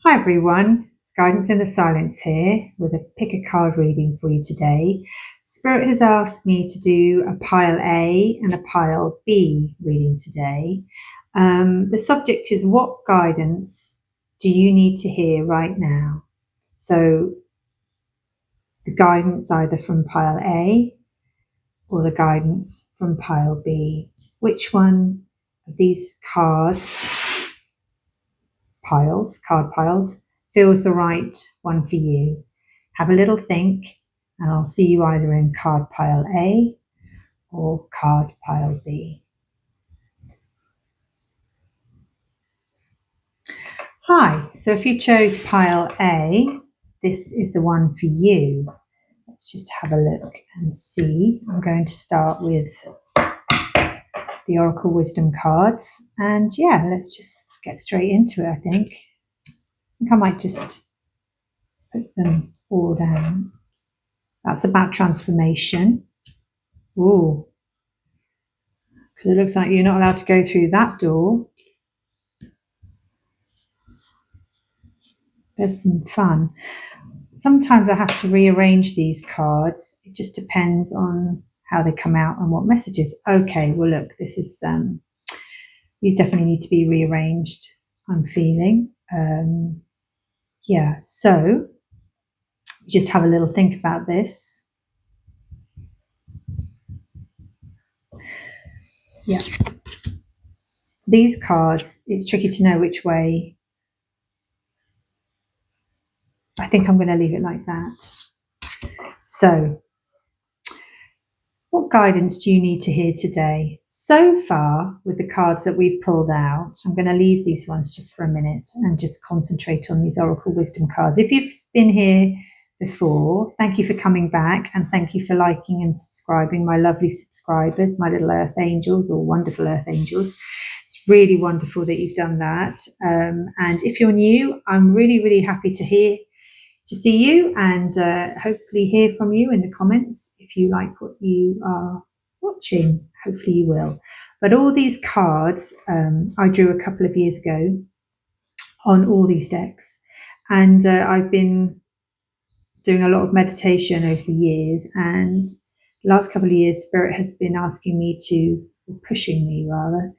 Hi everyone, it's Guidance in the Silence here with a pick a card reading for you today. Spirit has asked me to do a pile A and a pile B reading today. The subject is, what guidance do you need to hear right now? So the guidance either from pile A or the guidance from pile B. Which one of these card piles, feels the right one for you? Have a little think, and I'll see you either in card pile A or card pile B. Hi, so if you chose pile A, this is the one for you. Let's just have a look and see. I'm going to start with the Oracle Wisdom cards, and yeah, let's just get straight into it. I think I might just put them all down. That's about transformation. Ooh, because it looks like you're not allowed to go through that door. There's some fun. Sometimes I have to rearrange these cards. It just depends on how they come out and what messages. Okay, well look, this is these definitely need to be rearranged, I'm feeling. Yeah, so just have a little think about this. Yeah. These cards, it's tricky to know which way. I think I'm going to leave it like that. So, what guidance do you need to hear today? So far, with the cards that we've pulled out, I'm going to leave these ones just for a minute and just concentrate on these Oracle Wisdom cards. If you've been here before, thank you for coming back, and thank you for liking and subscribing, my lovely subscribers, my little earth angels or wonderful earth angels. It's really wonderful that you've done that. And if you're new, I'm really, really happy to see you and hopefully hear from you in the comments. If you like what you are watching, hopefully you will. But all these cards I drew a couple of years ago on all these decks, and I've been doing a lot of meditation over the years, and the last couple of years Spirit has been asking me to, or pushing me rather,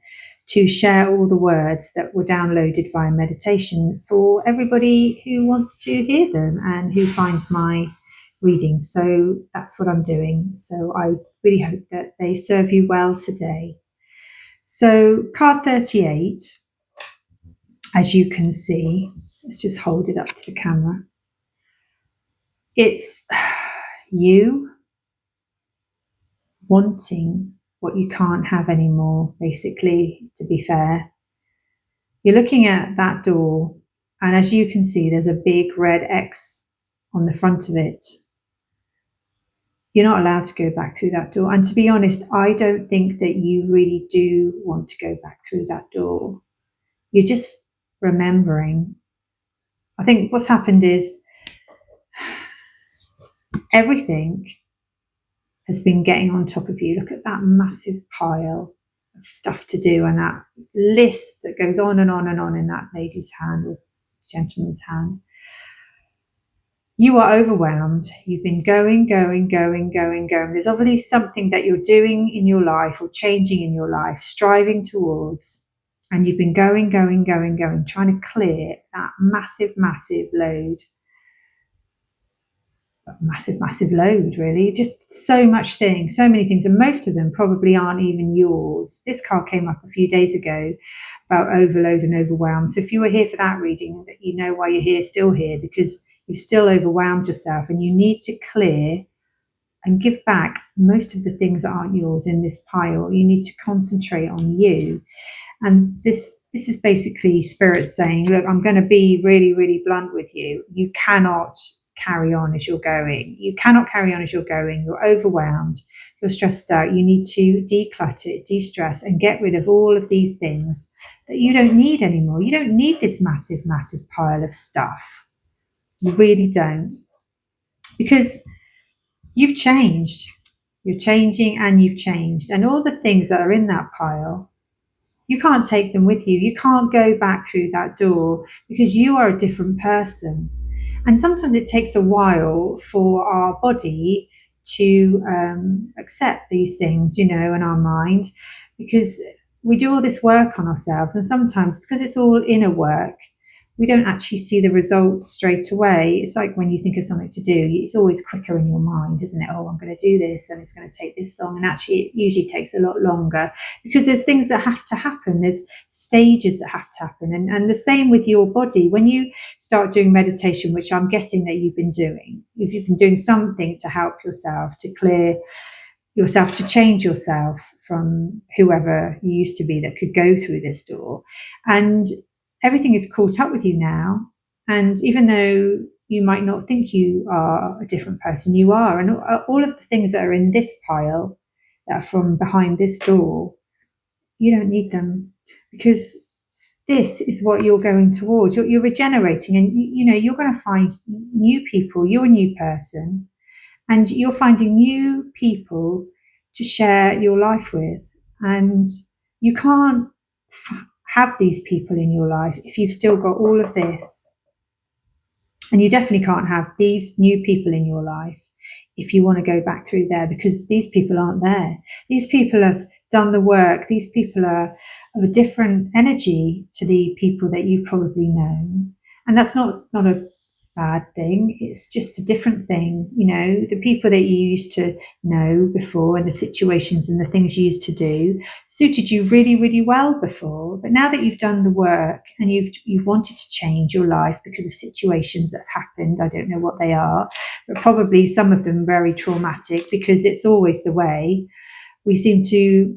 to share all the words that were downloaded via meditation for everybody who wants to hear them and who finds my reading. So that's what I'm doing. So I really hope that they serve you well today. So card 38, as you can see, let's just hold it up to the camera. It's you wanting what you can't have anymore, basically, to be fair. You're looking at that door, and as you can see, there's a big red X on the front of it. You're not allowed to go back through that door. And to be honest, I don't think that you really do want to go back through that door. You're just remembering. I think what's happened is everything has been getting on top of you. Look at that massive pile of stuff to do and that list that goes on and on and on in that lady's hand or gentleman's hand. You are overwhelmed. You've been going. There's obviously something that you're doing in your life or changing in your life, striving towards, and you've been going, trying to clear that massive load. Massive load, really. Just so many things, and most of them probably aren't even yours. This card came up a few days ago about overload and overwhelm. So if you were here for that reading, you know why you're still here, because you've still overwhelmed yourself and you need to clear and give back most of the things that aren't yours in this pile. You need to concentrate on you. And this is basically Spirit saying, look, I'm going to be really blunt with you. You cannot carry on as you're going. You cannot carry on as you're going. You're overwhelmed. You're stressed out. You need to declutter, de-stress, and get rid of all of these things that you don't need anymore. You don't need this massive pile of stuff. You really don't. Because you've changed. You're changing and you've changed. And all the things that are in that pile You can't take them with you. You can't go back through that door because you are a different person. And sometimes it takes a while for our body to accept these things, in our mind, because we do all this work on ourselves. And sometimes, because it's all inner work, we don't actually see the results straight away. It's like when you think of something to do, it's always quicker in your mind, isn't it? Oh, I'm going to do this and it's going to take this long. And actually, it usually takes a lot longer because there's things that have to happen. There's stages that have to happen. And the same with your body. When you start doing meditation, which I'm guessing that you've been doing, if you've been doing something to help yourself, to clear yourself, to change yourself from whoever you used to be that could go through this door. And everything is caught up with you now. And even though you might not think you are a different person, you are. And all of the things that are in this pile, that are from behind this door, you don't need them, because this is what you're going towards. You're regenerating, and you're going to find new people. You're a new person, and you're finding new people to share your life with. And you can't have these people in your life if you've still got all of this. And you definitely can't have these new people in your life if you want to go back through there, because these people aren't there. These people have done the work. These people are of a different energy to the people that you've probably known. And that's not a bad thing. It's just a different thing. The people that you used to know before, and the situations and the things you used to do, suited you really, really well before. But now that you've done the work and you've wanted to change your life because of situations that have happened, I don't know what they are, but probably some of them very traumatic, because it's always the way. We seem to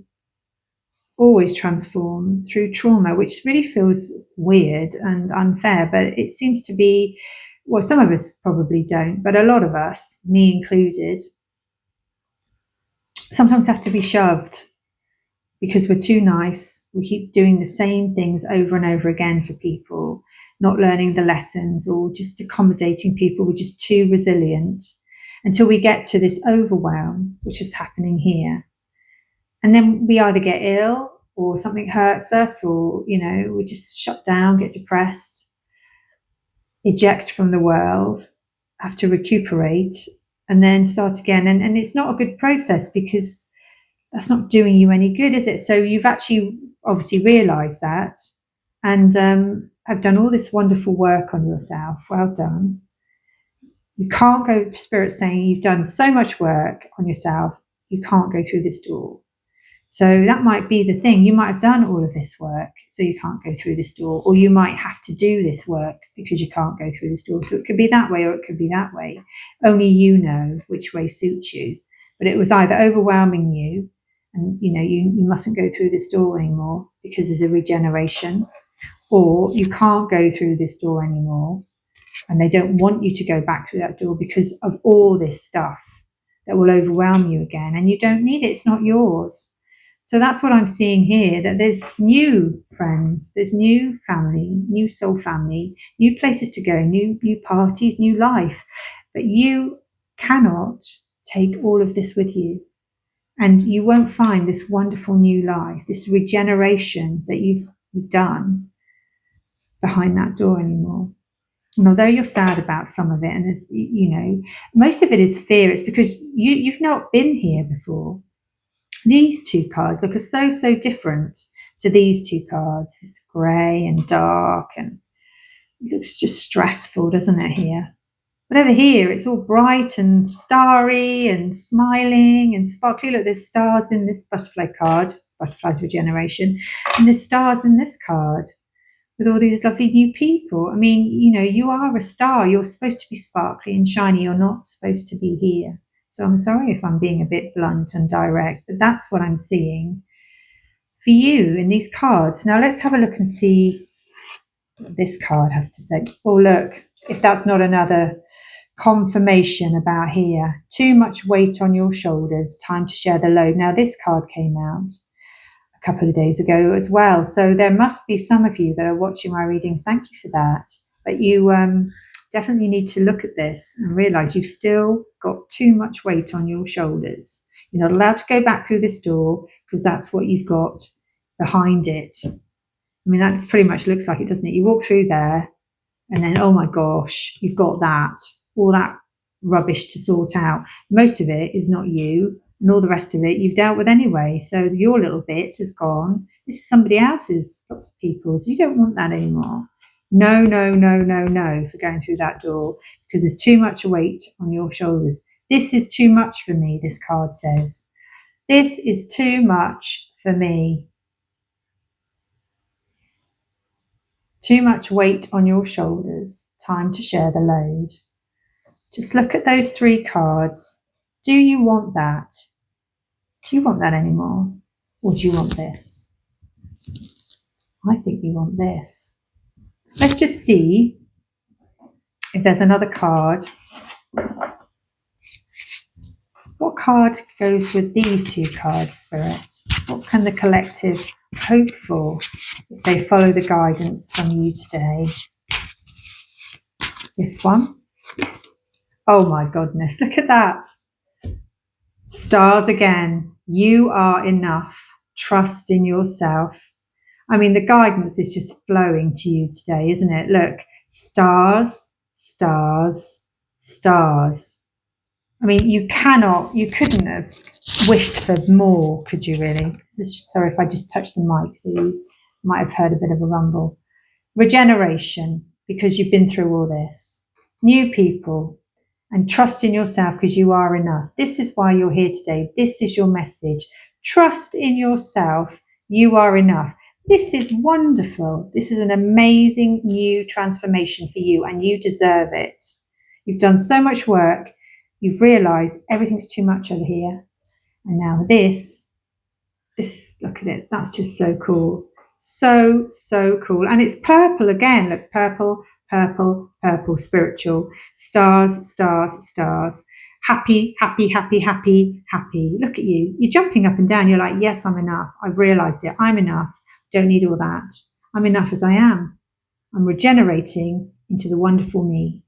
always transform through trauma, which really feels weird and unfair, but it seems to be, well, some of us probably don't, but a lot of us, me included, sometimes have to be shoved because we're too nice. We keep doing the same things over and over again for people, not learning the lessons, or just accommodating people. We're just too resilient until we get to this overwhelm, which is happening here. And then we either get ill, or something hurts us, or, we just shut down, get depressed, eject from the world, have to recuperate, and then start again. And it's not a good process, because that's not doing you any good, is it? So you've actually obviously realised that, and have done all this wonderful work on yourself. Well done. You can't go, Spirit saying you've done so much work on yourself, you can't go through this door. So that might be the thing. You might have done all of this work, so you can't go through this door, or you might have to do this work because you can't go through this door. So it could be that way, or it could be that way. Only you know which way suits you. But it was either overwhelming you, and you mustn't go through this door anymore because there's a regeneration, or you can't go through this door anymore, and they don't want you to go back through that door because of all this stuff that will overwhelm you again, and you don't need it. It's not yours. So that's what I'm seeing here, that there's new friends, there's new family, new soul family, new places to go, new parties, new life. But you cannot take all of this with you. And you won't find this wonderful new life, this regeneration that you've done behind that door anymore. And although you're sad about some of it, and there's, most of it is fear, it's because you've not been here before. These two cards look so different to these two cards. This grey and dark, and it looks just stressful, doesn't it, here? But over here, it's all bright and starry and smiling and sparkly. Look, there's stars in this butterfly card, Butterflies Regeneration, and there's stars in this card with all these lovely new people. I mean, you are a star. You're supposed to be sparkly and shiny. You're not supposed to be here. So I'm sorry if I'm being a bit blunt and direct, but that's what I'm seeing for you in these cards. Now let's have a look and see what this card has to say. Oh, look, if that's not another confirmation about here. Too much weight on your shoulders, time to share the load. Now this card came out a couple of days ago as well. So there must be some of you that are watching my readings. Thank you for that. But you definitely need to look at this and realize you've still got too much weight on your shoulders. You're not allowed to go back through this door because that's what you've got behind it. I mean, that pretty much looks like it, doesn't it? You walk through there and then, oh my gosh, you've got that, all that rubbish to sort out. Most of it is not you, and all the rest of it you've dealt with anyway. So your little bit is gone. This is somebody else's, lots of people's. You don't want that anymore. No, no, no, no, no for going through that door, because there's too much weight on your shoulders. This is too much for me, this card says. This is too much for me. Too much weight on your shoulders. Time to share the load. Just look at those 3 cards. Do you want that? Do you want that anymore? Or do you want this? I think you want this. Let's just see if there's another card. What card goes with these 2 cards, Spirit? What can the collective hope for if they follow the guidance from you today? This one. Oh my goodness, look at that. Stars again. You are enough. Trust in yourself. I mean, the guidance is just flowing to you today, isn't it? Look, stars, stars, stars. I mean, you couldn't have wished for more, could you really? Sorry if I just touched the mic, so you might have heard a bit of a rumble. Regeneration, because you've been through all this. New people, and trust in yourself because you are enough. This is why you're here today. This is your message. Trust in yourself. You are enough. This is wonderful. This is an amazing new transformation for you, and you deserve it. You've done so much work. You've realized everything's too much over here. And now this, look at it. That's just so cool. So, so cool. And it's purple again. Look, purple, purple, purple, spiritual. Stars, stars, stars. Happy, happy, happy, happy, happy. Look at you. You're jumping up and down. You're like, yes, I'm enough. I've realized it. I'm enough. Don't need all that. I'm enough as I am. I'm regenerating into the wonderful me.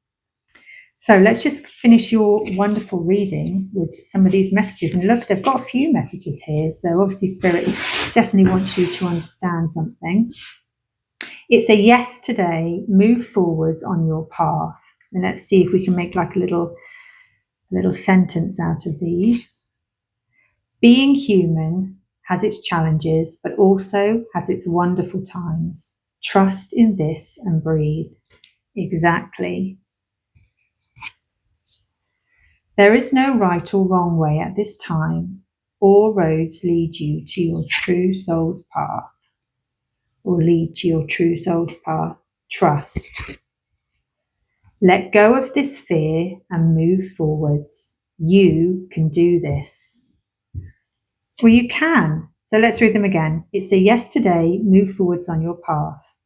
So let's just finish your wonderful reading with some of these messages. And look, they've got a few messages here. So obviously spirits definitely want you to understand something. It's a yes today. Move forwards on your path. And let's see if we can make like a little sentence out of these. Being human has its challenges, but also has its wonderful times. Trust in this and breathe. Exactly. There is no right or wrong way at this time. All roads lead you to your true soul's path, or lead to your true soul's path. Trust. Let go of this fear and move forwards. You can do this. Well, you can. So let's read them again. It's a yes today. Move forwards on your path.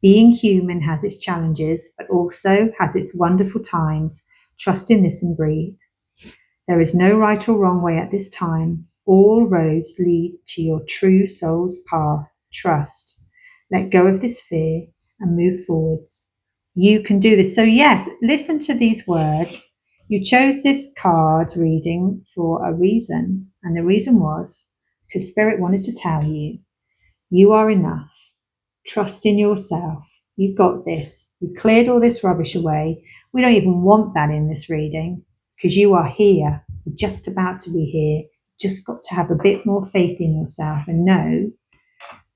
Being human has its challenges, but also has its wonderful times. Trust in this and breathe. There is no right or wrong way at this time. All roads lead to your true soul's path. Trust. Let go of this fear and move forwards. You can do this. So yes, listen to these words. You chose this card reading for a reason. And the reason was because Spirit wanted to tell you, you are enough. Trust in yourself. You've got this. We cleared all this rubbish away. We don't even want that in this reading because you are here. You're just about to be here. Just got to have a bit more faith in yourself and know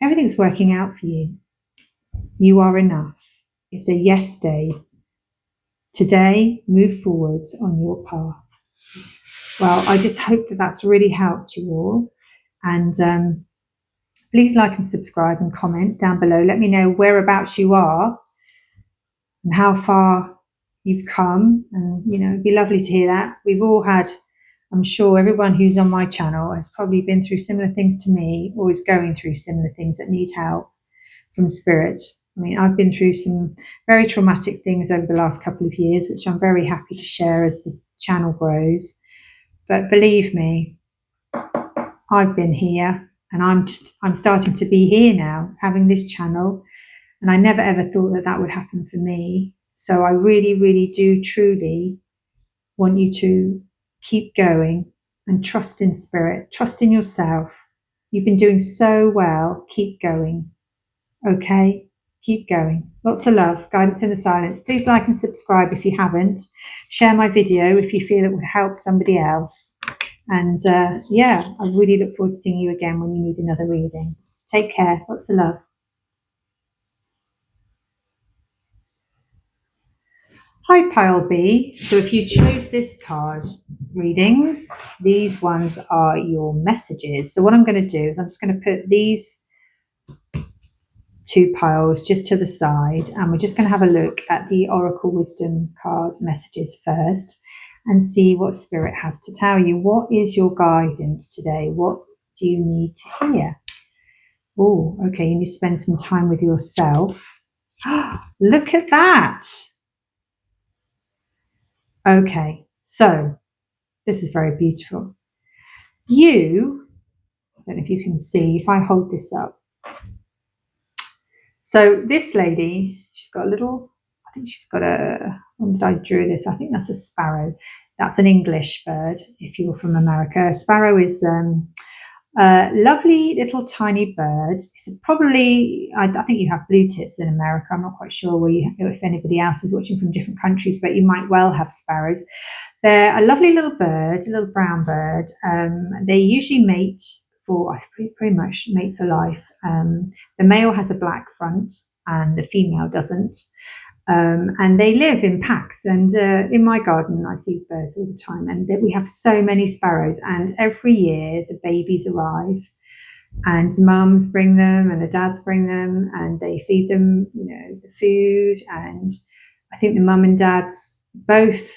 everything's working out for you. You are enough. It's a yes day. Today, move forwards on your path. Well, I just hope that that's really helped you all. And please like and subscribe and comment down below. Let me know whereabouts you are and how far you've come. And, you know, it'd be lovely to hear that. We've all had, I'm sure everyone who's on my channel has probably been through similar things to me, or is going through similar things that need help from Spirit. I mean, I've been through some very traumatic things over the last couple of years, which I'm very happy to share as the channel grows. But believe me, I've been here, and I'm starting to be here now, having this channel. And I never ever thought that that would happen for me. So I really, really do truly want you to keep going and trust in Spirit, trust in yourself, You've been doing so well. Keep going. Okay? Keep going. Lots of love. Guidance in the silence. Please like and subscribe if you haven't. Share my video if you feel it would help somebody else. And yeah, I really look forward to seeing you again when you need another reading. Take care. Lots of love. Hi, Pile B. So if you chose this card, readings, these ones are your messages. So what I'm going to do is I'm just going to put these two piles just to the side, and we're just going to have a look at the Oracle Wisdom card messages first and see what Spirit has to tell you. What is your guidance today? What do you need to hear? Oh, okay, you need to spend some time with yourself. Look at that. Okay, so this is very beautiful. I don't know if you can see, if I hold this up. So this lady, she's got a little, I think she's got when did I draw this? I think that's a sparrow. That's an English bird, if you're from America. A sparrow is a lovely little tiny bird. It's probably, I think you have blue tits in America. I'm not quite sure if anybody else is watching from different countries, but you might well have sparrows. They're a lovely little bird, a little brown bird. They usually mate pretty much mate for life. The male has a black front and the female doesn't. And they live in packs. And in my garden, I feed birds all the time. And we have so many sparrows. And every year, the babies arrive. And the mums bring them and the dads bring them. And they feed them, the food. And I think the mum and dads both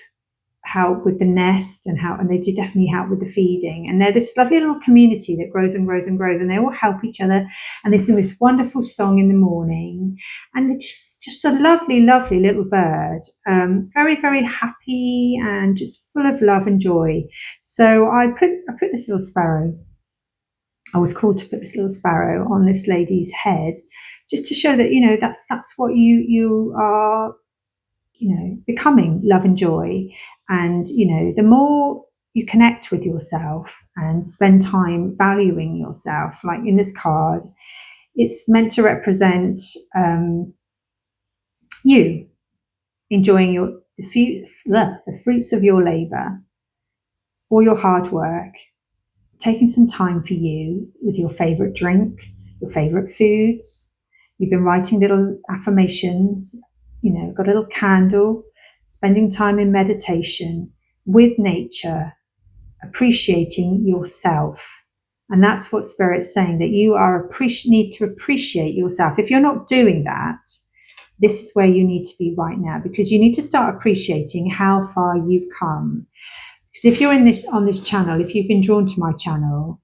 help with the nest and they do definitely help with the feeding, and they're this lovely little community that grows and grows and grows, and they all help each other, and they sing this wonderful song in the morning, and it's just a lovely little bird, very very happy and just full of love and joy. So I put this little sparrow, I was called to put this little sparrow on this lady's head, just to show that that's what you are, becoming, love and joy. And, the more you connect with yourself and spend time valuing yourself, like in this card, it's meant to represent you enjoying the fruits of your labor or your hard work, taking some time for you with your favorite drink, your favorite foods. You've been writing little affirmations, got a little candle, spending time in meditation with nature, appreciating yourself. And that's what Spirit's saying, that you need to appreciate yourself. If you're not doing that, this is where you need to be right now, because you need to start appreciating how far you've come. Because if you're on this channel, if you've been drawn to my channel,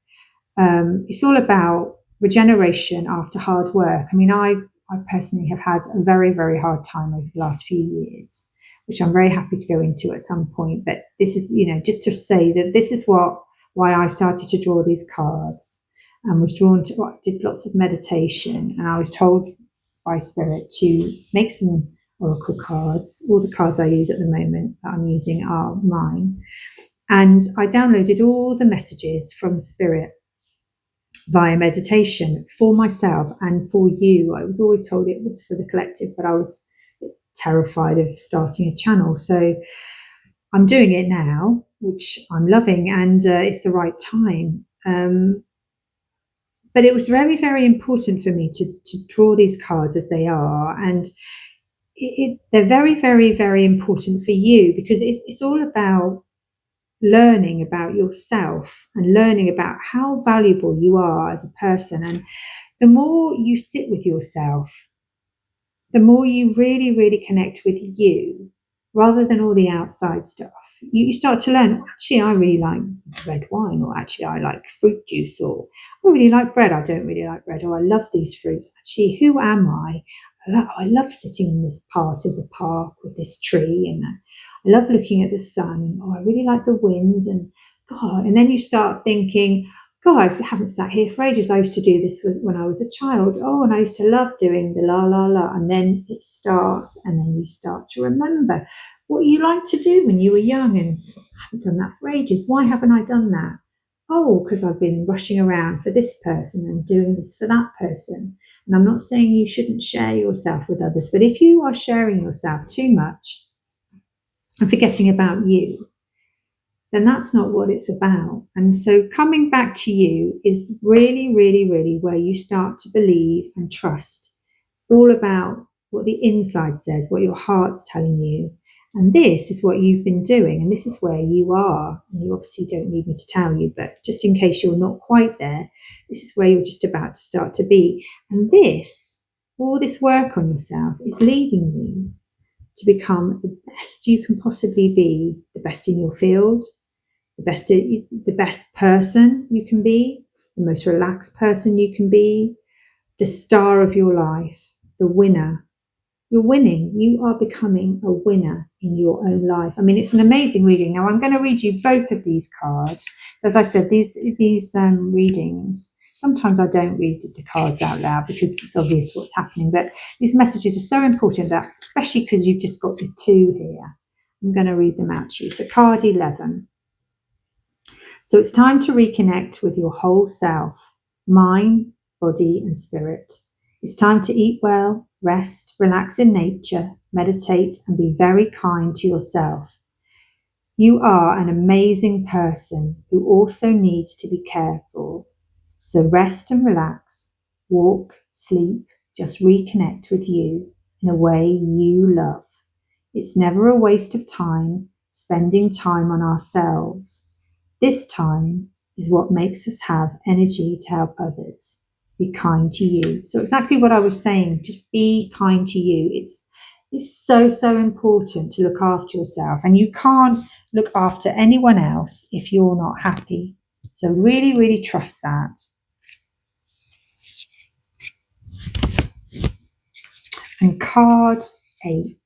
it's all about regeneration after hard work. I mean, I personally have had a very, very hard time over the last few years, which I'm very happy to go into at some point. But this is, just to say that this is why I started to draw these cards, and was drawn to, I did lots of meditation, and I was told by Spirit to make some oracle cards. All the cards I use at the moment that I'm using are mine. And I downloaded all the messages from Spirit via meditation for myself and for you. I was always told it was for the collective, but I was terrified of starting a channel. So I'm doing it now, which I'm loving, and it's the right time. But it was very, very important for me to draw these cards as they are. And they're very, very, very important for you, because it's all about learning about yourself and learning about how valuable you are as a person. And the more you sit with yourself, the more you really, really connect with you rather than all the outside stuff. You start to learn, actually, I really like red wine, or actually, I like fruit juice, or I really like bread. I don't really like bread, or I love these fruits. Actually, who am I? I love sitting in this part of the park with this tree, and I love looking at the sun. Oh, I really like the wind, and God. And then you start thinking, God, I haven't sat here for ages. I used to do this when I was a child. Oh, and I used to love doing the la, la, la. And then it starts, and then you start to remember what you liked to do when you were young, and I haven't done that for ages. Why haven't I done that? oh, because I've been rushing around for this person and doing this for that person. And I'm not saying you shouldn't share yourself with others, but if you are sharing yourself too much and forgetting about you, then that's not what it's about. And so coming back to you is really, really, really where you start to believe and trust all about what the inside says, what your heart's telling you. And this is what you've been doing, and this is where you are. And you obviously don't need me to tell you, but just in case you're not quite there, this is where you're just about to start to be. And this, all this work on yourself, is leading you to become the best you can possibly be, the best in your field, the best person you can be, the most relaxed person you can be, the star of your life, the winner. You're winning. You are becoming a winner in your own life. I mean, it's an amazing reading. Now, I'm going to read you both of these cards. So, as I said, these readings, sometimes I don't read the cards out loud because it's obvious what's happening. But these messages are so important that, especially because you've just got the two here, I'm going to read them out to you. So, card 11. So, it's time to reconnect with your whole self, mind, body, and spirit. It's time to eat well, rest, relax in nature, meditate, and be very kind to yourself. You are an amazing person who also needs to be cared for. So rest and relax, walk, sleep, just reconnect with you in a way you love. It's never a waste of time spending time on ourselves. This time is what makes us have energy to help others. Be kind to you. So exactly what I was saying, just be kind to you. It's so important to look after yourself, and you can't look after anyone else if you're not happy. So really trust that. And card 8.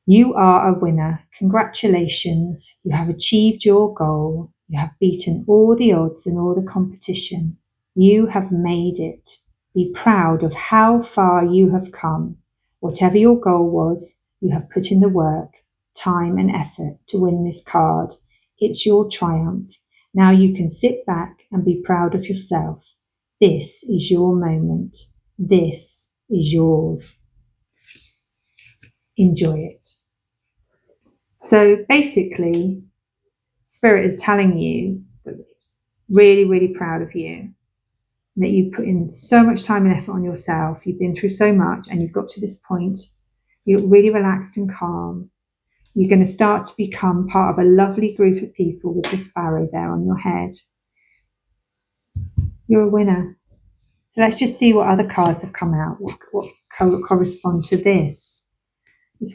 You are a winner. Congratulations. You have achieved your goal. You have beaten all the odds and all the competition. You have made it. Be proud of how far you have come. Whatever your goal was, you have put in the work, time and effort to win this card. It's your triumph. Now you can sit back and be proud of yourself. This is your moment. This is yours. Enjoy it. So basically, Spirit is telling you that it's really proud of you, that you put in so much time and effort on yourself. You've been through so much and you've got to this point. You're really relaxed and calm. You're going to start to become part of a lovely group of people with the sparrow there on your head. You're a winner. So let's just see what other cards have come out, what correspond to this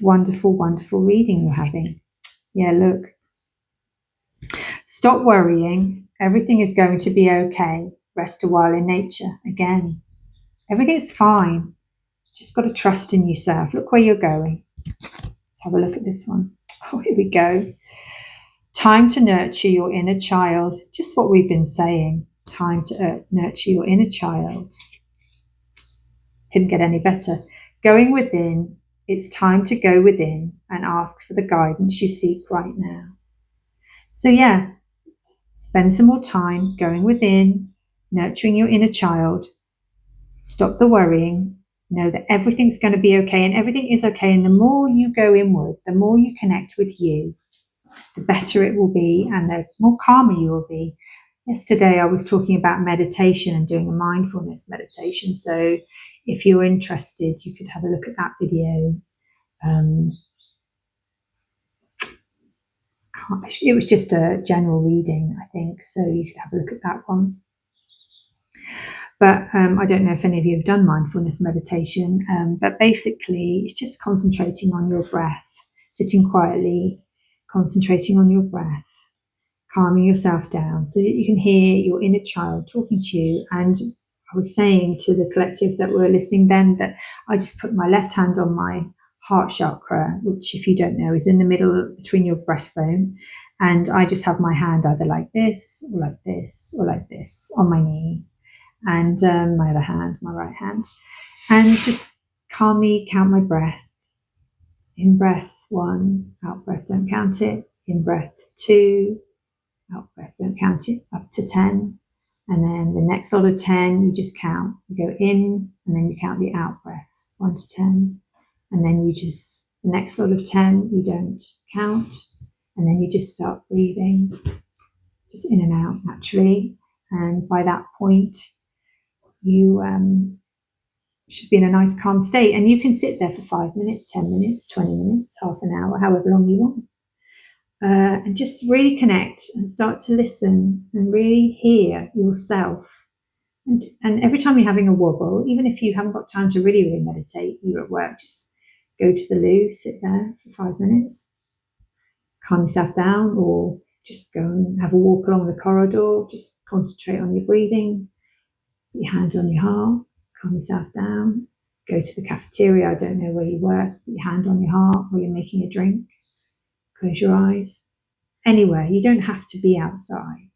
wonderful reading you're having. Yeah, look. Stop worrying. Everything is going to be okay. Rest a while in nature. Again, everything's fine. You just got to trust in yourself. Look where you're going. Let's have a look at this one. Oh, here we go. Time to nurture your inner child. Just what we've been saying. Time to nurture your inner child. Couldn't get any better. Going within. It's time to go within and ask for the guidance you seek right now. So yeah, spend some more time going within, nurturing your inner child. Stop the worrying. Know that everything's going to be okay, and everything is okay. And the more you go inward, the more you connect with you, the better it will be and the more calmer you will be. Yesterday, I was talking about meditation and doing a mindfulness meditation. So if you're interested, you could have a look at that video. It was just a general reading, I think. So you could have a look at that one. But I don't know if any of you have done mindfulness meditation, but basically it's just concentrating on your breath, sitting quietly, concentrating on your breath, calming yourself down so that you can hear your inner child talking to you. And I was saying to the collective that were listening then that I just put my left hand on my heart chakra, which, if you don't know, is in the middle between your breastbone. And I just have my hand either like this or like this or like this on my knee. And my other hand, my right hand, and just calmly count my breath. In breath 1, out breath, don't count it. in breath 2, out breath, don't count it, up to 10. And then the next lot of 10, you just count. You go in and then you count the out breath, 1 to 10. And then the next lot of 10, you don't count. And then you just start breathing, just in and out naturally. And by that point, you should be in a nice calm state. And you can sit there for 5 minutes, 10 minutes, 20 minutes, half an hour, however long you want. And just really connect and start to listen and really hear yourself. And every time you're having a wobble, even if you haven't got time to really meditate, you're at work, just go to the loo, sit there for 5 minutes, calm yourself down, or just go and have a walk along the corridor, just concentrate on your breathing, put your hand on your heart, calm yourself down, go to the cafeteria, I don't know where you work, put your hand on your heart while you're making a drink, close your eyes. Anywhere, you don't have to be outside.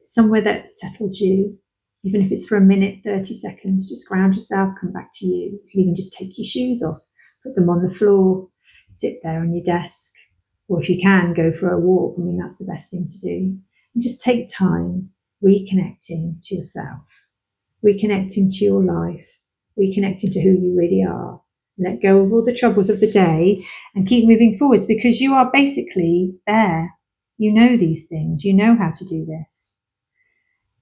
Somewhere that settles you, even if it's for a minute, 30 seconds, just ground yourself, come back to you. You can even just take your shoes off, put them on the floor, sit there on your desk, or if you can, go for a walk. I mean, that's the best thing to do. And just take time reconnecting to yourself, reconnecting to your life, reconnecting to who you really are. Let go of all the troubles of the day and keep moving forwards, because you are basically there. You know these things. You know how to do this.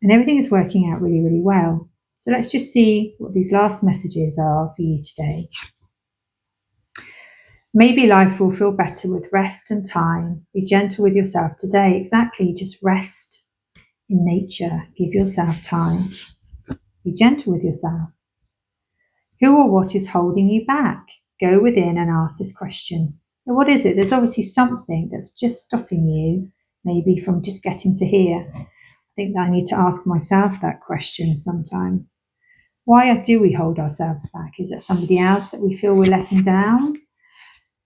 And everything is working out really, really well. So let's just see what these last messages are for you today. Maybe life will feel better with rest and time. Be gentle with yourself today. Exactly. Just rest in nature. Give yourself time. Be gentle with yourself. Who or what is holding you back? Go within and ask this question. Now, what is it? There's obviously something that's just stopping you, maybe from just getting to here. I think that I need to ask myself that question sometime. Why do we hold ourselves back? Is it somebody else that we feel we're letting down?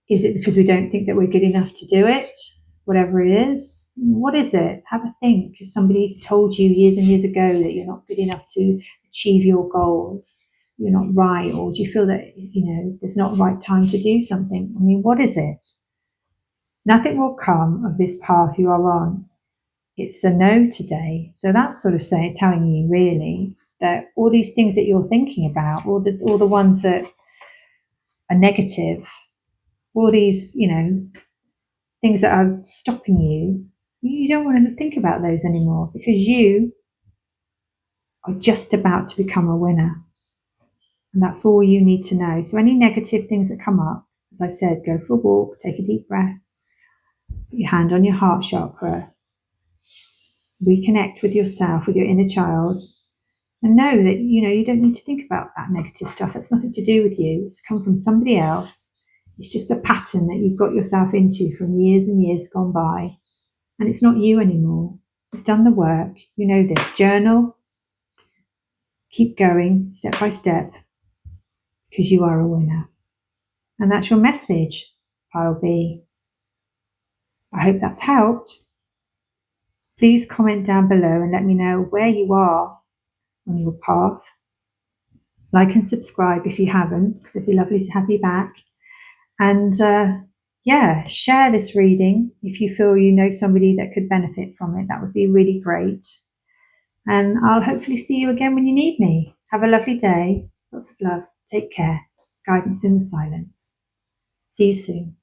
Is it because we don't think that we're good enough to do it? Whatever it is. What is it? Have a think. Has somebody told you years and years ago that you're not good enough to achieve your goals? You're not right, or do you feel that, there's not the right time to do something? I mean, what is it? Nothing will come of this path you are on. It's a no today. So that's sort of telling you really that all these things that you're thinking about, all the ones that are negative, all these, things that are stopping you, you don't want to think about those anymore, because you are just about to become a winner. And that's all you need to know. So any negative things that come up, as I said, go for a walk, take a deep breath, put your hand on your heart chakra, reconnect with yourself, with your inner child, and know that, you don't need to think about that negative stuff. That's nothing to do with you. It's come from somebody else. It's just a pattern that you've got yourself into from years and years gone by. And it's not you anymore. You've done the work. You know this. Journal. Keep going step by step, because you are a winner. And that's your message, Pile B. I hope that's helped. Please comment down below and let me know where you are on your path. Like and subscribe if you haven't, because it'd be lovely to have you back. And share this reading if you feel you know somebody that could benefit from it. That would be really great. And I'll hopefully see you again when you need me. Have a lovely day. Lots of love. Take care. Guidance in the silence. See you soon.